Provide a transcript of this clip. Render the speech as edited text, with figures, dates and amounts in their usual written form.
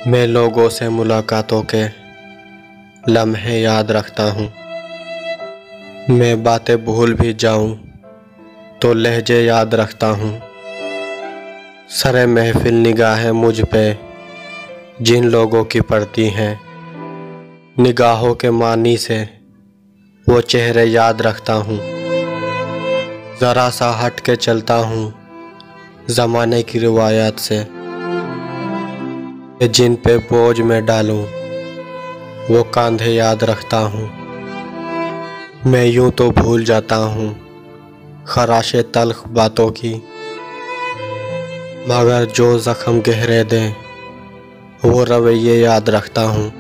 मैं लोगों से मुलाकातों के लम्हे याद रखता हूँ। मैं बातें भूल भी जाऊँ तो लहजे याद रखता हूँ। सरे महफिल निगाहें मुझ पे जिन लोगों की पड़ती हैं, निगाहों के मानी से वो चेहरे याद रखता हूँ। ज़रा सा हट के चलता हूँ ज़माने की रिवायत से, जिन पे बोझ में डालूं वो कंधे याद रखता हूँ। मैं यूं तो भूल जाता हूँ खराशे तल्ख बातों की, मगर जो ज़ख्म गहरे दें वो रवैये याद रखता हूँ।